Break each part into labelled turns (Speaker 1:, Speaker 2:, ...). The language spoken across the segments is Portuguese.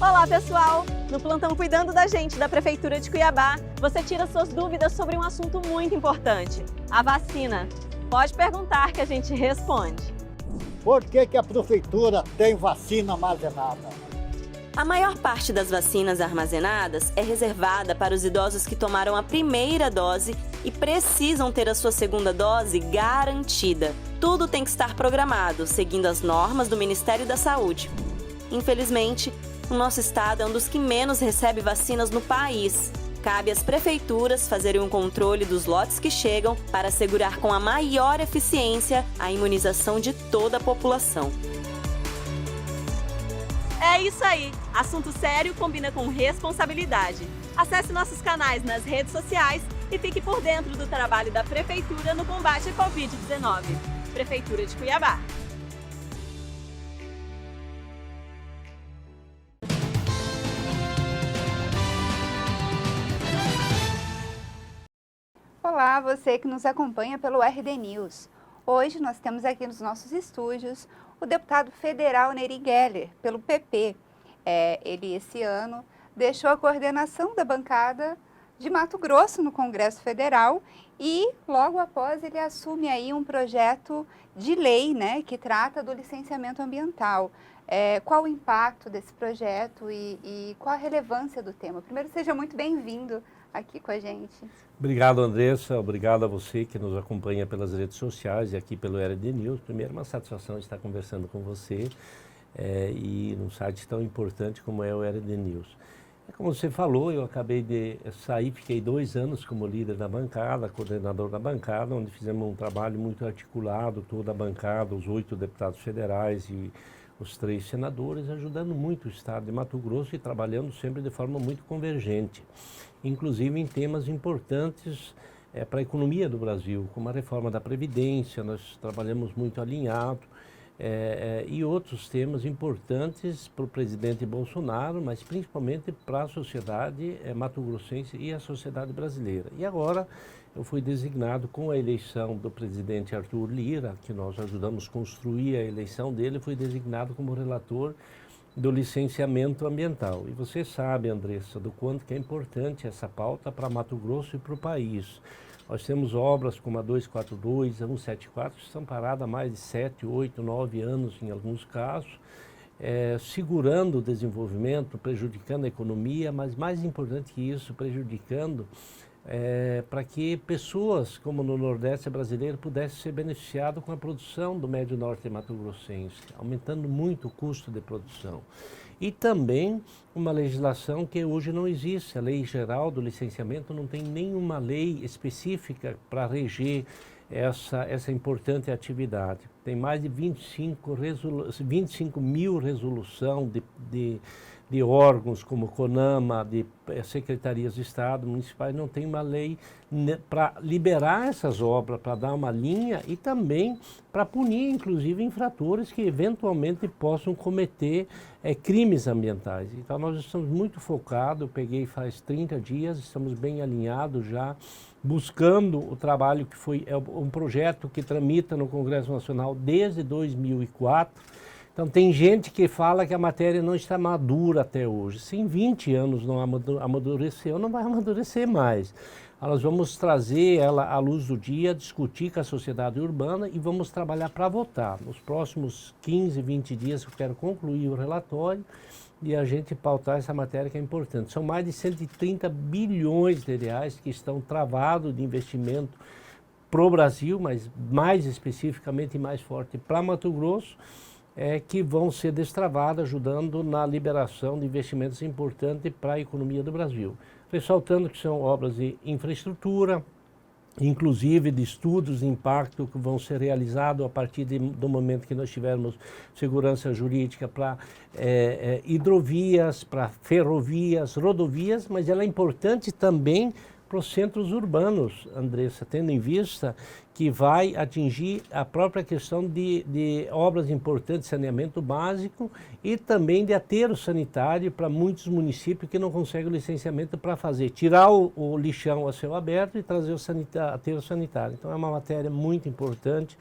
Speaker 1: Olá, pessoal! No Plantão Cuidando da Gente, da Prefeitura de Cuiabá, você tira suas dúvidas sobre um assunto muito importante, a vacina. Pode perguntar que a gente responde.
Speaker 2: Por que a Prefeitura tem vacina armazenada?
Speaker 3: A maior parte das vacinas armazenadas é reservada para os idosos que tomaram a primeira dose e precisam ter a sua segunda dose garantida. Tudo tem que estar programado, seguindo as normas do Ministério da Saúde. Infelizmente, o nosso estado é um dos que menos recebe vacinas no país. Cabe às prefeituras fazerem um controle dos lotes que chegam para assegurar com a maior eficiência a imunização de toda a população.
Speaker 1: É isso aí! Assunto sério combina com responsabilidade. Acesse nossos canais nas redes sociais e fique por dentro do trabalho da Prefeitura no combate à Covid-19. Prefeitura de Cuiabá.
Speaker 4: Olá, você que nos acompanha pelo RD News. Hoje nós temos aqui nos nossos estúdios o deputado federal Neri Geller, pelo PP. Ele, esse ano, deixou a coordenação da bancada de Mato Grosso no Congresso Federal e, logo após, ele assume aí um projeto de lei, né, que trata do licenciamento ambiental. Qual o impacto desse projeto e qual a relevância do tema? Primeiro, seja muito bem-vindo aqui com a gente.
Speaker 5: Obrigado, Andressa. Obrigado a você que nos acompanha pelas redes sociais e aqui pelo RD News. Primeiro, uma satisfação estar conversando com você e num site tão importante como é o RD News. Como você falou, eu acabei de sair, fiquei 2 anos como líder da bancada, coordenador da bancada, onde fizemos um trabalho muito articulado, toda a bancada, os 8 deputados federais e os 3 senadores, ajudando muito o estado de Mato Grosso e trabalhando sempre de forma muito convergente, inclusive em temas importantes para a economia do Brasil, como a reforma da Previdência, nós trabalhamos muito alinhado, e outros temas importantes para o presidente Bolsonaro, mas principalmente para a sociedade mato-grossense e a sociedade brasileira. E agora eu fui designado com a eleição do presidente Arthur Lira, que nós ajudamos a construir a eleição dele, fui designado como relator do licenciamento ambiental. E você sabe, Andressa, do quanto que é importante essa pauta para Mato Grosso e para o país. Nós temos obras como a 242, a 174, que estão paradas há mais de 7, 8, 9 anos em alguns casos, segurando o desenvolvimento, prejudicando a economia, mas mais importante que isso, prejudicando para que pessoas como no Nordeste brasileiro pudessem ser beneficiadas com a produção do Médio Norte mato-grossense, aumentando muito o custo de produção. E também uma legislação que hoje não existe, a Lei Geral do Licenciamento não tem nenhuma lei específica para reger essa importante atividade. Tem mais de 25 mil resoluções de órgãos como CONAMA, de secretarias de Estado, municipais, não tem uma lei para liberar essas obras, para dar uma linha e também para punir, inclusive, infratores que eventualmente possam cometer crimes ambientais. Então, nós estamos muito focados, eu peguei faz 30 dias, estamos bem alinhados já, buscando o trabalho que foi um projeto que tramita no Congresso Nacional desde 2004, Então, tem gente que fala que a matéria não está madura até hoje. Se em 20 anos não amadureceu, não vai amadurecer mais. Nós vamos trazer ela à luz do dia, discutir com a sociedade urbana e vamos trabalhar para votar. Nos próximos 15, 20 dias eu quero concluir o relatório e a gente pautar essa matéria que é importante. São mais de 130 bilhões de reais que estão travados de investimento para o Brasil, mas mais especificamente e mais forte para Mato Grosso, que vão ser destravadas, ajudando na liberação de investimentos importantes para a economia do Brasil. Ressaltando que são obras de infraestrutura, inclusive de estudos de impacto que vão ser realizados a partir do momento que nós tivermos segurança jurídica para hidrovias, para ferrovias, rodovias, mas ela é importante também para os centros urbanos, Andressa, tendo em vista que vai atingir a própria questão de obras importantes de saneamento básico e também de aterro sanitário para muitos municípios que não conseguem o licenciamento para fazer, tirar o lixão a céu aberto e trazer o aterro sanitário. Então é uma matéria muito importante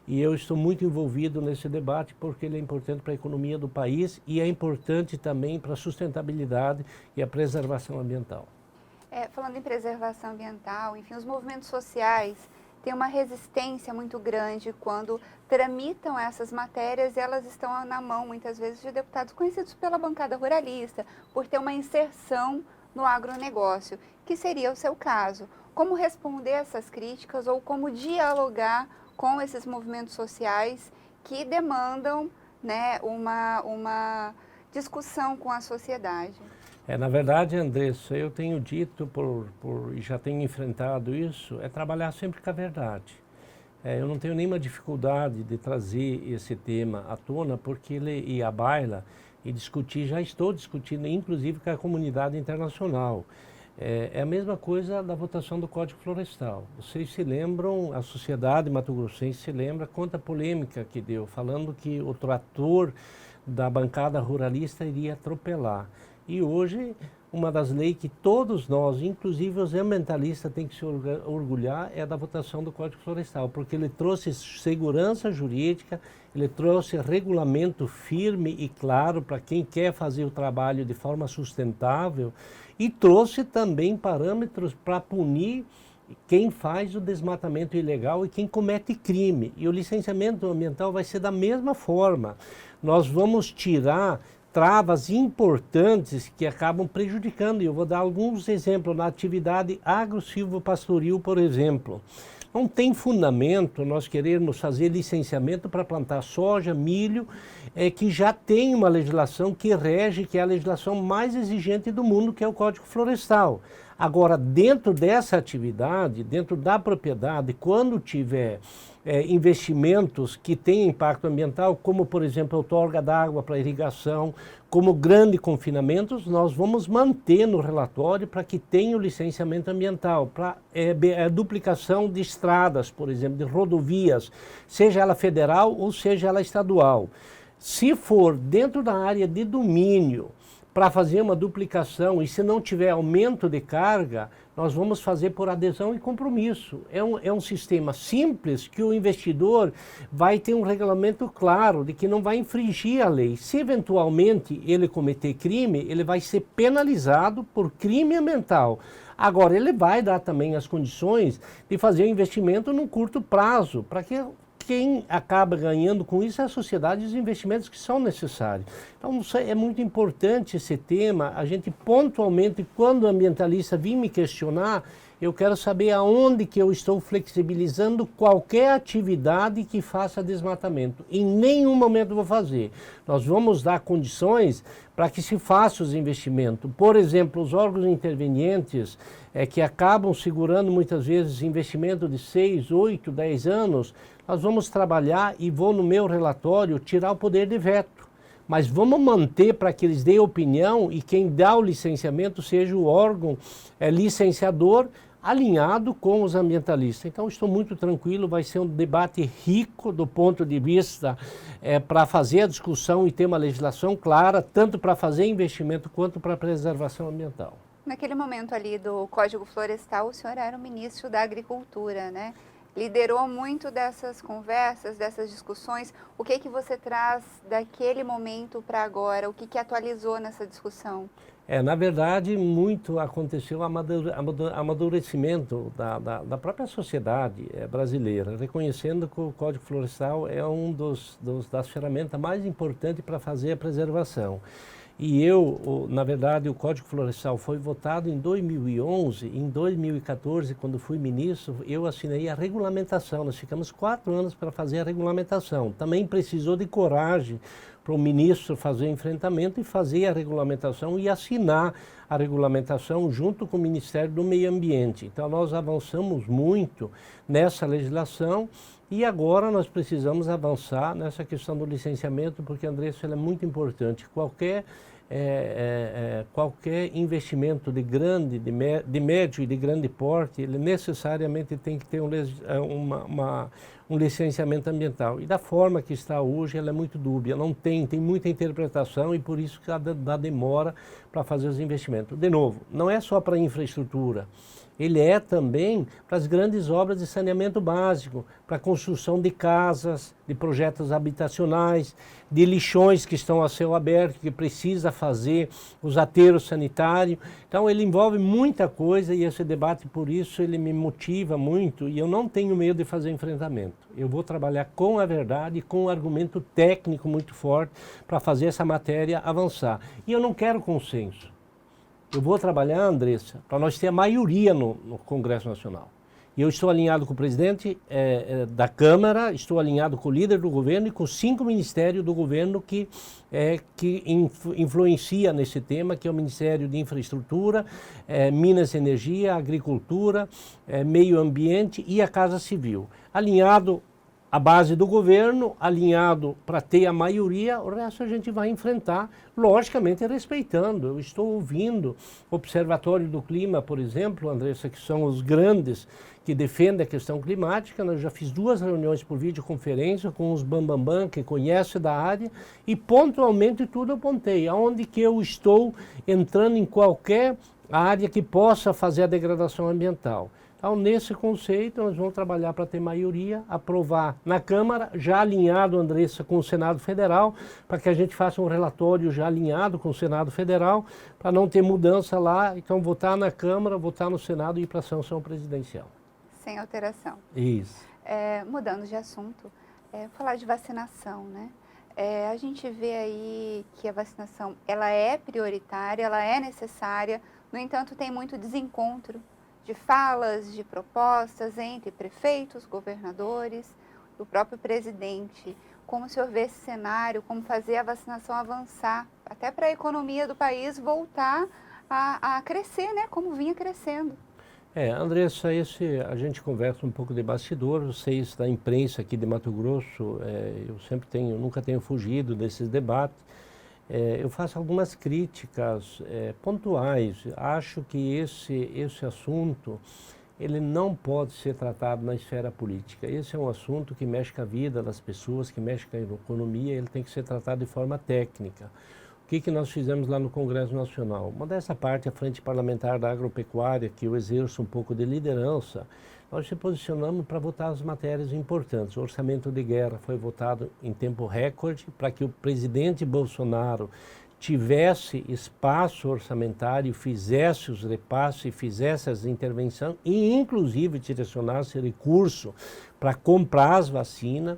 Speaker 5: e eu estou muito envolvido nesse debate porque ele é importante para a economia do país e é importante também para a sustentabilidade e a preservação ambiental.
Speaker 4: Falando em preservação ambiental, enfim, os movimentos sociais têm uma resistência muito grande quando tramitam essas matérias e elas estão na mão, muitas vezes, de deputados conhecidos pela bancada ruralista, por ter uma inserção no agronegócio, que seria o seu caso. Como responder essas críticas ou como dialogar com esses movimentos sociais que demandam, né, uma discussão com a sociedade?
Speaker 5: Na verdade, Andressa, eu tenho dito e já tenho enfrentado isso, é trabalhar sempre com a verdade. Eu não tenho nenhuma dificuldade de trazer esse tema à tona, porque ele ia à baila e discutir, já estou discutindo, inclusive com a comunidade internacional. É a mesma coisa da votação do Código Florestal. Vocês se lembram, a sociedade mato-grossense se lembra quanta polêmica que deu, falando que o trator da bancada ruralista iria atropelar. E hoje, uma das leis que todos nós, inclusive os ambientalistas, têm que se orgulhar é da votação do Código Florestal, porque ele trouxe segurança jurídica, ele trouxe regulamento firme e claro para quem quer fazer o trabalho de forma sustentável e trouxe também parâmetros para punir quem faz o desmatamento ilegal e quem comete crime. E o licenciamento ambiental vai ser da mesma forma. Nós vamos tirar travas importantes que acabam prejudicando. E eu vou dar alguns exemplos na atividade agro-silvopastoril, por exemplo. Não tem fundamento nós querermos fazer licenciamento para plantar soja, milho, que já tem uma legislação que rege, que é a legislação mais exigente do mundo, que é o Código Florestal. Agora, dentro dessa atividade, dentro da propriedade, quando tiver investimentos que têm impacto ambiental, como, por exemplo, a outorga d'água para irrigação, como grandes confinamentos, nós vamos manter no relatório para que tenha o licenciamento ambiental, para duplicação de estradas, por exemplo, de rodovias, seja ela federal ou seja ela estadual. Se for dentro da área de domínio, para fazer uma duplicação e se não tiver aumento de carga, nós vamos fazer por adesão e compromisso. É um sistema simples que o investidor vai ter um regulamento claro de que não vai infringir a lei. Se eventualmente ele cometer crime, ele vai ser penalizado por crime ambiental. Agora, ele vai dar também as condições de fazer o investimento num curto prazo, para que quem acaba ganhando com isso é a sociedade e os investimentos que são necessários. Então, é muito importante esse tema. A gente pontualmente, quando o ambientalista vir me questionar, eu quero saber aonde que eu estou flexibilizando qualquer atividade que faça desmatamento. Em nenhum momento vou fazer. Nós vamos dar condições para que se faça os investimentos. Por exemplo, os órgãos intervenientes que acabam segurando muitas vezes investimento de 6, 8, 10 anos, nós vamos trabalhar e vou no meu relatório tirar o poder de veto. Mas vamos manter para que eles deem opinião e quem dá o licenciamento seja o órgão licenciador alinhado com os ambientalistas. Então estou muito tranquilo, vai ser um debate rico do ponto de vista para fazer a discussão e ter uma legislação clara, tanto para fazer investimento quanto para preservação ambiental.
Speaker 4: Naquele momento ali do Código Florestal, o senhor era o ministro da Agricultura, né? Liderou muito dessas conversas, dessas discussões. O que você traz daquele momento para agora? O que atualizou nessa discussão?
Speaker 5: Na verdade, muito aconteceu o amadurecimento da própria sociedade brasileira, reconhecendo que o Código Florestal é das ferramentas mais importantes para fazer a preservação. E na verdade, o Código Florestal foi votado em 2011, em 2014, quando fui ministro, eu assinei a regulamentação. Nós ficamos 4 anos para fazer a regulamentação. Também precisou de coragem para o ministro fazer o enfrentamento e fazer a regulamentação e assinar a regulamentação junto com o Ministério do Meio Ambiente. Então, nós avançamos muito nessa legislação. E agora nós precisamos avançar nessa questão do licenciamento, porque, Andressa, ela é muito importante. Qualquer investimento de médio e de grande porte, ele necessariamente tem que ter um licenciamento ambiental. E da forma que está hoje, ela é muito dúbia, não tem muita interpretação e por isso que dá demora para fazer os investimentos. De novo, não é só para infraestrutura, ele é também para as grandes obras de saneamento básico, para a construção de casas, de projetos habitacionais, de lixões que estão a céu aberto, que precisa fazer os aterros sanitários. Então ele envolve muita coisa e esse debate, por isso, ele me motiva muito e eu não tenho medo de fazer enfrentamento. Eu vou trabalhar com a verdade, com um argumento técnico muito forte para fazer essa matéria avançar. E eu não quero consenso. Eu vou trabalhar, Andressa, para nós ter a maioria no Congresso Nacional. E eu estou alinhado com o presidente da Câmara, estou alinhado com o líder do governo e com 5 ministérios do governo que influencia nesse tema, que é o Ministério de Infraestrutura, Minas e Energia, Agricultura, Meio Ambiente e a Casa Civil. Alinhado a base do governo, alinhado para ter a maioria, o resto a gente vai enfrentar, logicamente respeitando. Eu estou ouvindo o Observatório do Clima, por exemplo, Andressa, que são os grandes que defendem a questão climática. Eu já fiz 2 reuniões por videoconferência com os bambambam que conhecem da área e pontualmente tudo eu apontei. Aonde que eu estou entrando em qualquer área que possa fazer a degradação ambiental. Então, nesse conceito, nós vamos trabalhar para ter maioria, aprovar na Câmara, já alinhado, Andressa, com o Senado Federal, para que a gente faça um relatório já alinhado com o Senado Federal, para não ter mudança lá. Então, votar na Câmara, votar no Senado e ir para a sanção presidencial.
Speaker 4: Sem alteração.
Speaker 5: Isso.
Speaker 4: Mudando de assunto, falar de vacinação, né? A gente vê aí que a vacinação, ela é prioritária, ela é necessária, no entanto, tem muito desencontro de falas, de propostas entre prefeitos, governadores, o próprio presidente. Como o senhor vê esse cenário, como fazer a vacinação avançar, até para a economia do país voltar a crescer, né? Como vinha crescendo.
Speaker 5: Andressa, a gente conversa um pouco de bastidor, vocês da imprensa aqui de Mato Grosso, eu nunca tenho fugido desses debates. Eu faço algumas críticas pontuais. Acho que esse assunto ele não pode ser tratado na esfera política. Esse é um assunto que mexe com a vida das pessoas, que mexe com a economia, ele tem que ser tratado de forma técnica. O que nós fizemos lá no Congresso Nacional? Modesta parte, a Frente Parlamentar da Agropecuária, que eu exerço um pouco de liderança, nós se posicionamos para votar as matérias importantes. O orçamento de guerra foi votado em tempo recorde para que o presidente Bolsonaro tivesse espaço orçamentário, fizesse os repasses, fizesse as intervenções e, inclusive, direcionasse recurso para comprar as vacinas.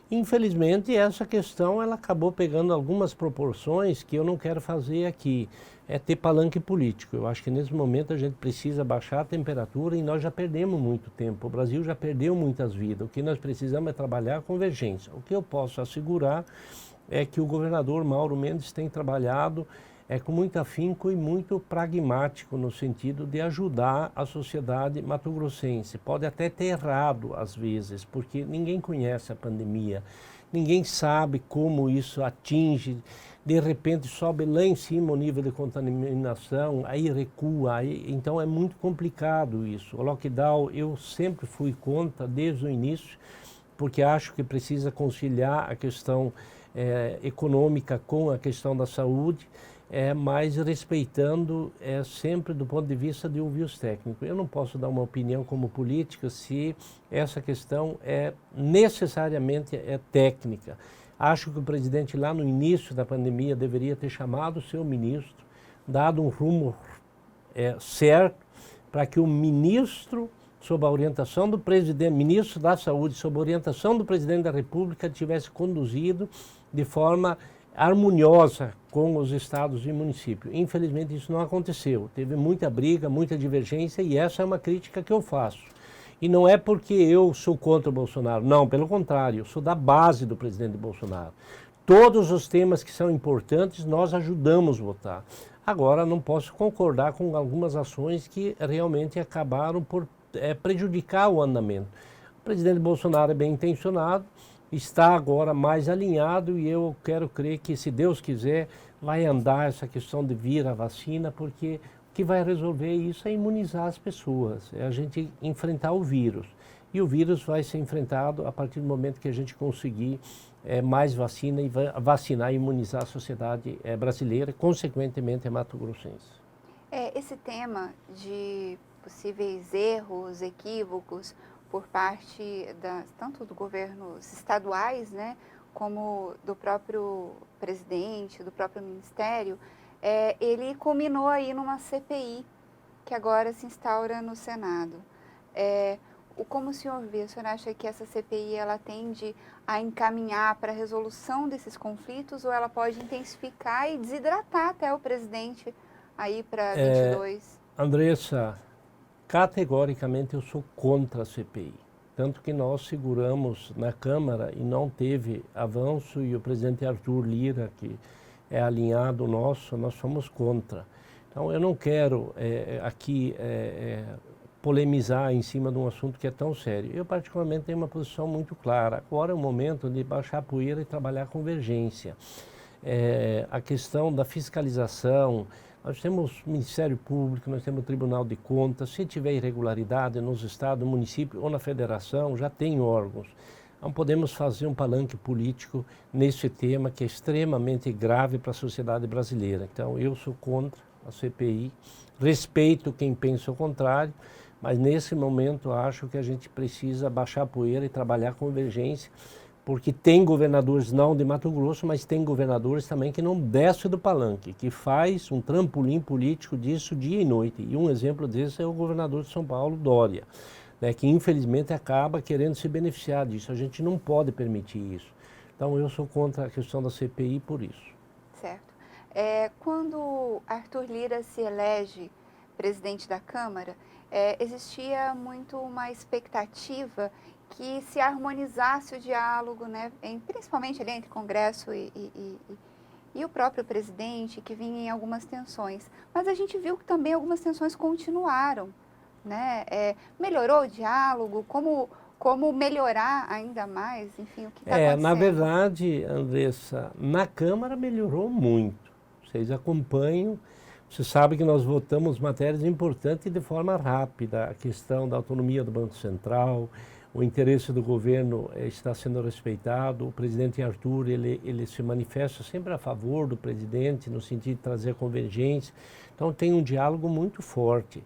Speaker 5: Infelizmente, essa questão ela acabou pegando algumas proporções que eu não quero fazer aqui. É ter palanque político. Eu acho que nesse momento a gente precisa baixar a temperatura e nós já perdemos muito tempo. O Brasil já perdeu muitas vidas. O que nós precisamos é trabalhar a convergência. O que eu posso assegurar é que o governador Mauro Mendes tem trabalhado com muito afinco e muito pragmático no sentido de ajudar a sociedade mato-grossense. Pode até ter errado às vezes, porque ninguém conhece a pandemia, ninguém sabe como isso atinge, de repente sobe lá em cima o nível de contaminação, aí recua, então é muito complicado isso. O lockdown eu sempre fui contra desde o início, porque acho que precisa conciliar a questão econômica com a questão da saúde, mas respeitando sempre do ponto de vista de ouvir os técnicos. Eu não posso dar uma opinião como política se essa questão necessariamente técnica. Acho que o presidente lá no início da pandemia deveria ter chamado o seu ministro, dado um rumo certo para que o ministro, sob a orientação do presidente, ministro da Saúde, sob a orientação do presidente da República, tivesse conduzido de forma harmoniosa com os estados e municípios. Infelizmente isso não aconteceu. Teve muita briga, muita divergência e essa é uma crítica que eu faço. E não é porque eu sou contra o Bolsonaro, não, pelo contrário, eu sou da base do presidente Bolsonaro. Todos os temas que são importantes nós ajudamos a votar. Agora não posso concordar com algumas ações que realmente acabaram por prejudicar o andamento. O presidente Bolsonaro é bem intencionado, está agora mais alinhado e eu quero crer que, se Deus quiser, vai andar essa questão de vir a vacina, porque o que vai resolver isso é imunizar as pessoas, é a gente enfrentar o vírus. e o vírus vai ser enfrentado a partir do momento que a gente conseguir mais vacina e vacinar e imunizar a sociedade brasileira, consequentemente a mato-grossense.
Speaker 4: Esse tema de possíveis erros, equívocos por parte tanto dos governos estaduais, né, como do próprio presidente, do próprio ministério, ele culminou aí numa CPI que agora se instaura no Senado. Como o senhor vê, o senhor acha que essa CPI ela tende a encaminhar para a resolução desses conflitos ou ela pode intensificar e desidratar até o presidente aí para 22?
Speaker 5: Andressa, categoricamente eu sou contra a CPI. Tanto que nós seguramos na Câmara e não teve avanço e o presidente Arthur Lira, que é alinhado nosso, nós somos contra. Então eu não quero aqui polemizar em cima de um assunto que é tão sério. Eu particularmente tenho uma posição muito clara. Agora é o momento de baixar a poeira e trabalhar a convergência. A questão da fiscalização, nós temos Ministério Público, nós temos o Tribunal de Contas, se tiver irregularidade nos estados, no município ou na federação, já tem órgãos. Não podemos fazer um palanque político nesse tema que é extremamente grave para a sociedade brasileira. Então eu sou contra a CPI, respeito quem pensa o contrário, mas nesse momento acho que a gente precisa baixar a poeira e trabalhar a convergência, porque tem governadores não de Mato Grosso, mas tem governadores também que não descem do palanque, que faz um trampolim político disso dia e noite. E um exemplo desse é o governador de São Paulo, Dória, né, que infelizmente acaba querendo se beneficiar disso. A gente não pode permitir isso. Então eu sou contra a questão da CPI por isso.
Speaker 4: Certo. Quando Arthur Lira se elege presidente da Câmara, existia muito uma expectativa que se harmonizasse o diálogo, né, principalmente ali entre Congresso e o próprio presidente, que vinha em algumas tensões. Mas a gente viu que também algumas tensões continuaram, né? Melhorou o diálogo? Como melhorar ainda mais? Enfim, o que está acontecendo?
Speaker 5: Na verdade, Andressa, na Câmara melhorou muito. Vocês acompanham. Você sabe que nós votamos matérias importantes de forma rápida. A questão da autonomia do Banco Central, o interesse do governo está sendo respeitado. O presidente Arthur, ele se manifesta sempre a favor do presidente, no sentido de trazer convergência. Então tem um diálogo muito forte.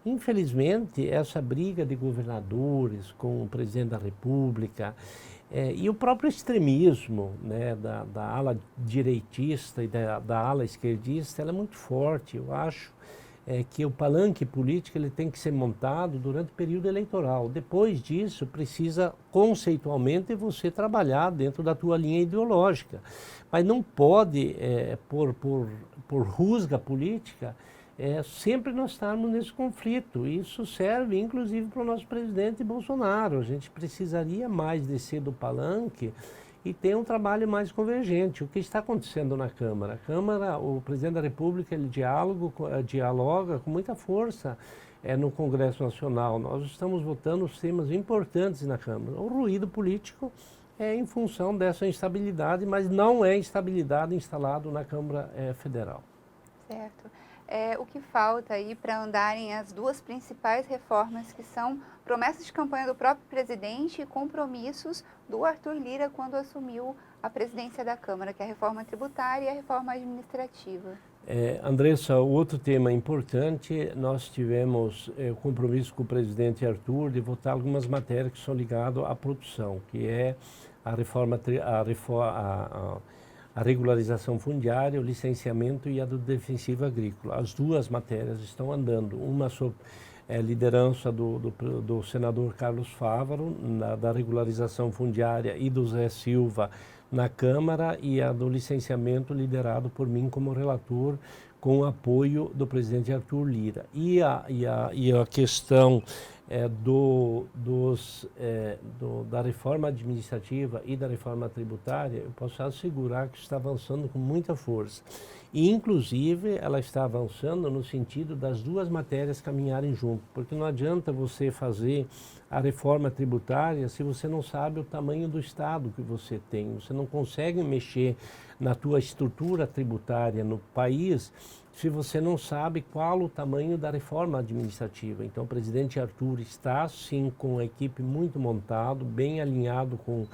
Speaker 5: Infelizmente, essa briga de governadores com o presidente da República e o próprio extremismo, né, da ala direitista e da ala esquerdista, ela é muito forte. Eu acho que o palanque político ele tem que ser montado durante o período eleitoral. Depois disso, precisa conceitualmente você trabalhar dentro da tua linha ideológica. Mas não pode, por rusga política, sempre nós estarmos nesse conflito. Isso serve, inclusive, para o nosso presidente Bolsonaro. A gente precisaria mais descer do palanque e ter um trabalho mais convergente. O que está acontecendo na Câmara? A Câmara, o presidente da República, ele dialoga com muita força no Congresso Nacional. Nós estamos votando os temas importantes na Câmara. O ruído político é em função dessa instabilidade, mas não é instabilidade instalado na Câmara Federal.
Speaker 4: Certo. O que falta aí para andarem as duas principais reformas, que são promessas de campanha do próprio presidente e compromissos do Arthur Lira quando assumiu a presidência da Câmara, que é a reforma tributária e a reforma administrativa.
Speaker 5: Andressa, outro tema importante, nós tivemos o compromisso com o presidente Arthur de votar algumas matérias que são ligadas à produção, que é a regularização fundiária, o licenciamento e a do defensivo agrícola. As duas matérias estão andando, uma sob liderança do senador Carlos Fávaro, da regularização fundiária, e do Zé Silva na Câmara, e a do licenciamento liderado por mim como relator, com o apoio do presidente Arthur Lira. E a questão da reforma administrativa e da reforma tributária, eu posso assegurar que está avançando com muita força. E, inclusive, ela está avançando no sentido das duas matérias caminharem junto, porque não adianta você fazer a reforma tributária se você não sabe o tamanho do Estado que você tem. Você não consegue mexer na tua estrutura tributária no país se você não sabe qual o tamanho da reforma administrativa. Então, o presidente Arthur está, sim, com a equipe muito montado, bem alinhado com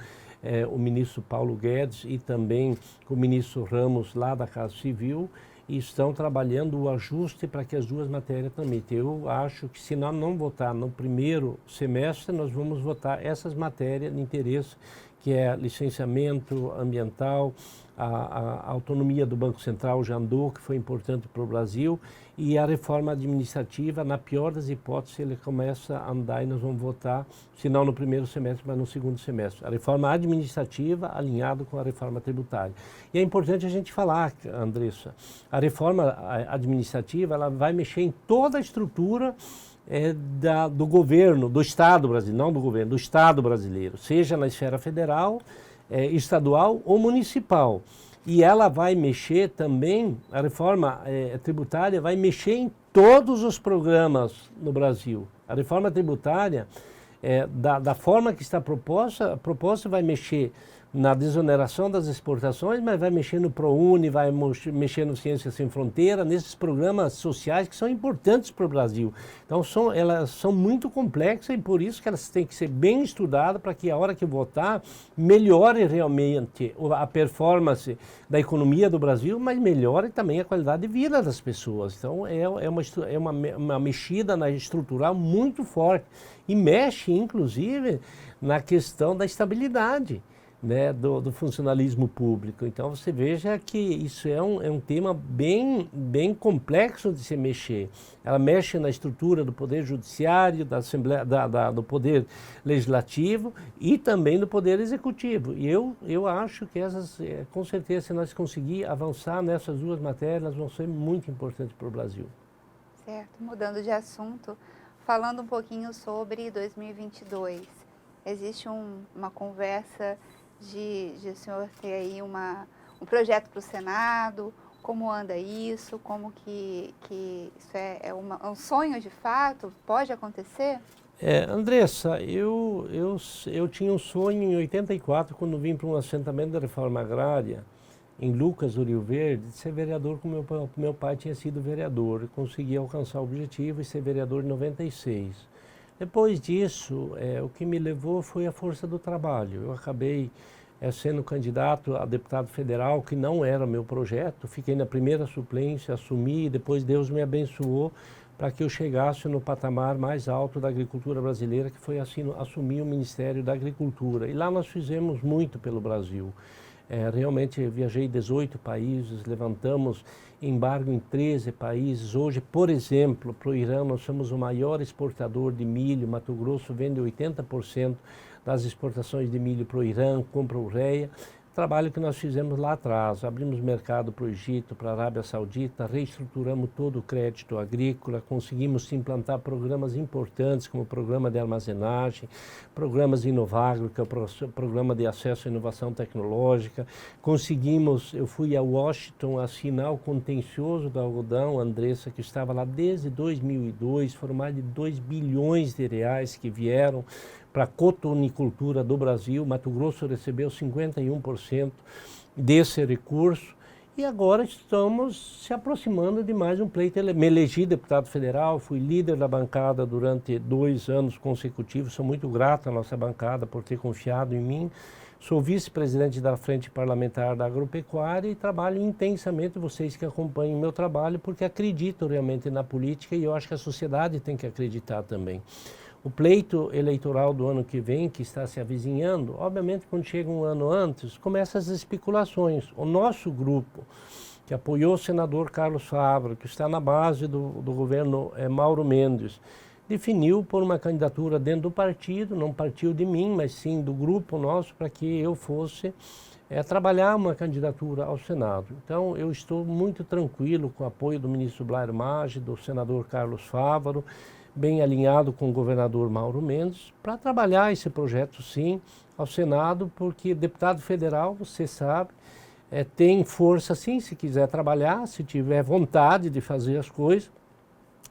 Speaker 5: o ministro Paulo Guedes e também com o ministro Ramos, lá da Casa Civil, e estão trabalhando o ajuste para que as duas matérias tramitem. Eu acho que se nós não votar no primeiro semestre, nós vamos votar essas matérias de interesse, que é licenciamento ambiental, a autonomia do Banco Central já andou, que foi importante para o Brasil, e a reforma administrativa, na pior das hipóteses, ele começa a andar e nós vamos votar, se não no primeiro semestre, mas no segundo semestre. A reforma administrativa alinhada com a reforma tributária. E é importante a gente falar, Andressa, a reforma administrativa ela vai mexer em toda a estrutura do governo, do Estado brasileiro, não do governo, do Estado brasileiro, seja na esfera federal, estadual ou municipal. E ela vai mexer também, a reforma tributária vai mexer em todos os programas no Brasil. A reforma tributária, da forma que está proposta, a proposta vai mexer na desoneração das exportações, mas vai mexer no ProUni, vai mexer no Ciências Sem Fronteira, nesses programas sociais que são importantes para o Brasil. Então, elas são muito complexas e por isso que elas têm que ser bem estudadas para que a hora que votar melhore realmente a performance da economia do Brasil, mas melhore também a qualidade de vida das pessoas. Então, é uma mexida na estrutural muito forte e mexe, inclusive, na questão da estabilidade, né, do funcionalismo público. Então você veja que isso é um tema bem complexo de se mexer. Ela mexe na estrutura do Poder Judiciário, da Assembleia, do Poder Legislativo e também do Poder Executivo. E eu acho que com certeza, se nós conseguir avançar nessas duas matérias, elas vão ser muito importantes para o Brasil.
Speaker 4: Certo. Mudando de assunto, falando um pouquinho sobre 2022. Existe uma conversa de o senhor ter aí um projeto para o Senado, como anda isso, como que isso é um sonho de fato, pode acontecer?
Speaker 5: Andressa, eu tinha um sonho em 84, quando vim para um assentamento da reforma agrária, em Lucas do Rio Verde, de ser vereador, como meu pai tinha sido vereador, e consegui alcançar o objetivo e ser vereador em 96. Depois disso, o que me levou foi a força do trabalho. Eu acabei sendo candidato a deputado federal, que não era meu projeto. Fiquei na primeira suplência, assumi, e depois Deus me abençoou para que eu chegasse no patamar mais alto da agricultura brasileira, que foi assumir o Ministério da Agricultura. E lá nós fizemos muito pelo Brasil. Realmente viajei 18 países, levantamos embargo em 13 países. Hoje, por exemplo, para o Irã, nós somos o maior exportador de milho. Mato Grosso vende 80% das exportações de milho para o Irã, compra ureia. Trabalho que nós fizemos lá atrás, abrimos mercado para o Egito, para a Arábia Saudita, reestruturamos todo o crédito agrícola, conseguimos implantar programas importantes como o programa de armazenagem, programas de Inovagro, que é o programa de acesso à inovação tecnológica. Eu fui a Washington assinar o contencioso do algodão, Andressa, que estava lá desde 2002, foram mais de 2 bilhões de reais que vieram para a cotonicultura do Brasil. Mato Grosso recebeu 51% desse recurso e agora estamos se aproximando de mais um pleito. Me elegi deputado federal, fui líder da bancada durante 2 anos consecutivos, sou muito grato à nossa bancada por ter confiado em mim. Sou vice-presidente da Frente Parlamentar da Agropecuária e trabalho intensamente, vocês que acompanham o meu trabalho, porque acredito realmente na política e eu acho que a sociedade tem que acreditar também. O pleito eleitoral do ano que vem, que está se avizinhando, obviamente quando chega um ano antes, começam as especulações. O nosso grupo, que apoiou o senador Carlos Fávaro, que está na base do governo Mauro Mendes, definiu por uma candidatura dentro do partido, não partiu de mim, mas sim do grupo nosso, para que eu fosse trabalhar uma candidatura ao Senado. Então, eu estou muito tranquilo com o apoio do ministro Blair Maggi, do senador Carlos Fávaro, bem alinhado com o governador Mauro Mendes, para trabalhar esse projeto, sim, ao Senado, porque deputado federal, você sabe, tem força, sim, se quiser trabalhar, se tiver vontade de fazer as coisas.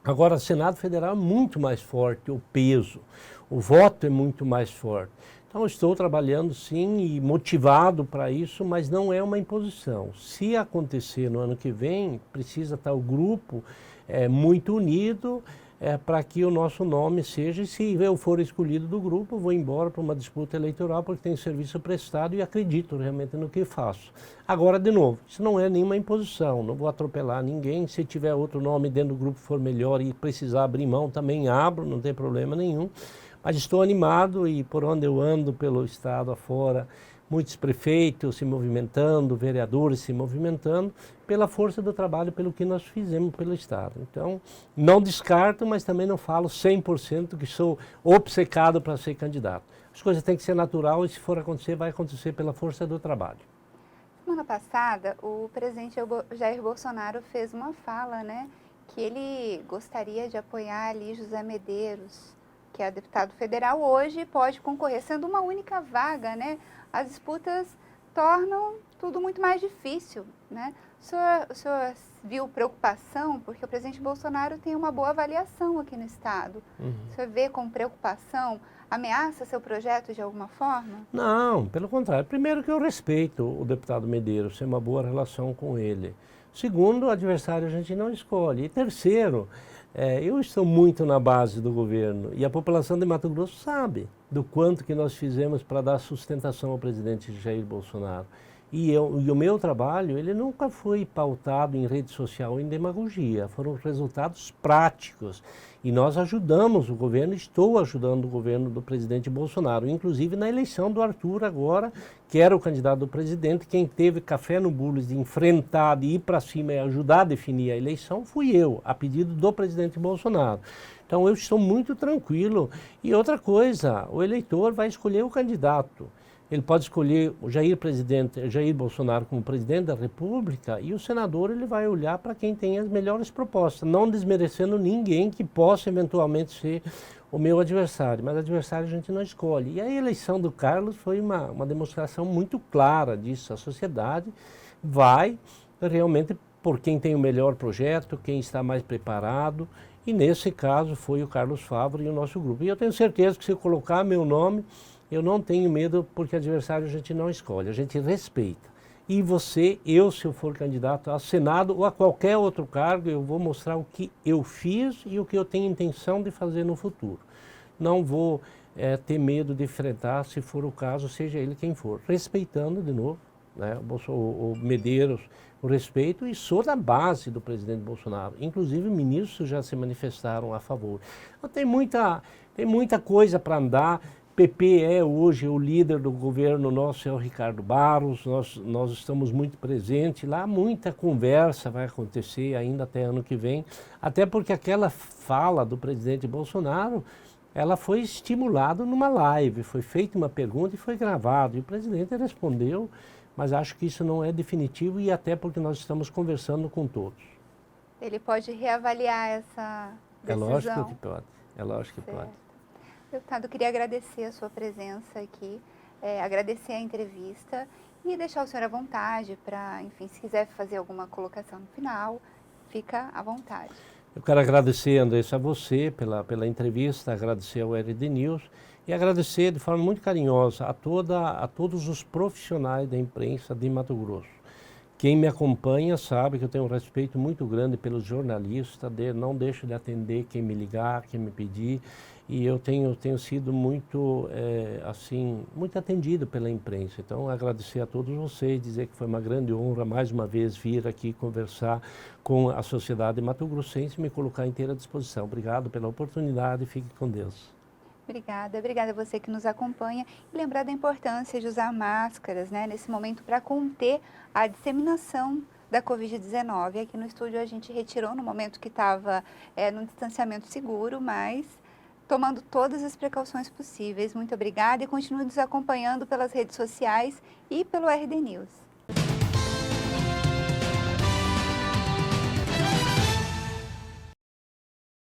Speaker 5: Agora, o Senado Federal é muito mais forte, o peso, o voto é muito mais forte. Então, estou trabalhando sim e motivado para isso, mas não é uma imposição. Se acontecer no ano que vem, precisa estar o grupo muito unido para que o nosso nome seja, e se eu for escolhido do grupo, vou embora para uma disputa eleitoral, porque tenho serviço prestado e acredito realmente no que faço. Agora, de novo, isso não é nenhuma imposição, não vou atropelar ninguém. Se tiver outro nome dentro do grupo for melhor e precisar abrir mão, também abro, não tem problema nenhum. Mas estou animado e por onde eu ando pelo estado afora, muitos prefeitos se movimentando, vereadores se movimentando, pela força do trabalho, pelo que nós fizemos pelo estado. Então, não descarto, mas também não falo 100% que sou obcecado para ser candidato. As coisas têm que ser natural e se for acontecer, vai acontecer pela força do trabalho.
Speaker 4: Semana passada, o presidente Jair Bolsonaro fez uma fala, né, que ele gostaria de apoiar ali José Medeiros, que é deputado federal, hoje pode concorrer, sendo uma única vaga, né? As disputas tornam tudo muito mais difícil, né? O senhor viu preocupação, porque o presidente Bolsonaro tem uma boa avaliação aqui no estado. O senhor vê com preocupação, ameaça seu projeto de alguma forma?
Speaker 5: Não, pelo contrário. Primeiro que eu respeito o deputado Medeiros, tenho uma boa relação com ele. Segundo, o adversário a gente não escolhe. E terceiro, eu estou muito na base do governo e a população de Mato Grosso sabe do quanto que nós fizemos para dar sustentação ao presidente Jair Bolsonaro. E o meu trabalho, ele nunca foi pautado em rede social ou em demagogia, foram resultados práticos. E nós ajudamos o governo, estou ajudando o governo do presidente Bolsonaro, inclusive na eleição do Arthur agora, que era o candidato do presidente. Quem teve café no bolo de enfrentar, de ir para cima e ajudar a definir a eleição, fui eu, a pedido do presidente Bolsonaro. Então eu estou muito tranquilo. E outra coisa, o eleitor vai escolher o candidato. Ele pode escolher o Jair Bolsonaro como presidente da República e o senador ele vai olhar para quem tem as melhores propostas, não desmerecendo ninguém que possa eventualmente ser o meu adversário, mas adversário a gente não escolhe. E a eleição do Carlos foi uma demonstração muito clara disso. A sociedade vai realmente por quem tem o melhor projeto, quem está mais preparado, e nesse caso foi o Carlos Favaro e o nosso grupo. E eu tenho certeza que se eu colocar meu nome, eu não tenho medo, porque adversário a gente não escolhe, a gente respeita. E se eu for candidato ao Senado ou a qualquer outro cargo, eu vou mostrar o que eu fiz e o que eu tenho intenção de fazer no futuro. Não vou ter medo de enfrentar, se for o caso, seja ele quem for. Respeitando, de novo, né, o Medeiros, o respeito, e sou da base do presidente Bolsonaro. Inclusive, ministros já se manifestaram a favor. Então, tem muita coisa para andar. PP é hoje o líder do governo nosso, é o Ricardo Barros, nós estamos muito presentes lá, muita conversa vai acontecer ainda até ano que vem, até porque aquela fala do presidente Bolsonaro, ela foi estimulada numa live, foi feita uma pergunta e foi gravado, e o presidente respondeu, mas acho que isso não é definitivo e até porque nós estamos conversando com todos.
Speaker 4: Ele pode reavaliar essa decisão?
Speaker 5: É lógico que pode, é lógico que pode.
Speaker 4: Deputado, eu queria agradecer a sua presença aqui, agradecer a entrevista e deixar o senhor à vontade para, enfim, se quiser fazer alguma colocação no final, fica à vontade.
Speaker 5: Eu quero agradecer, Andressa, a você pela entrevista, agradecer ao RD News e agradecer de forma muito carinhosa a todos os profissionais da imprensa de Mato Grosso. Quem me acompanha sabe que eu tenho um respeito muito grande pelos jornalistas, não deixo de atender quem me ligar, quem me pedir, e eu tenho sido muito atendido pela imprensa. Então, agradecer a todos vocês, dizer que foi uma grande honra mais uma vez vir aqui conversar com a sociedade mato-grossense e me colocar inteira à disposição. Obrigado pela oportunidade e fique com Deus.
Speaker 4: Obrigada a você que nos acompanha e lembrar da importância de usar máscaras, né, nesse momento para conter a disseminação da Covid-19. Aqui no estúdio a gente retirou no momento que estava num distanciamento seguro, mas tomando todas as precauções possíveis. Muito obrigada e continue nos acompanhando pelas redes sociais e pelo RD News.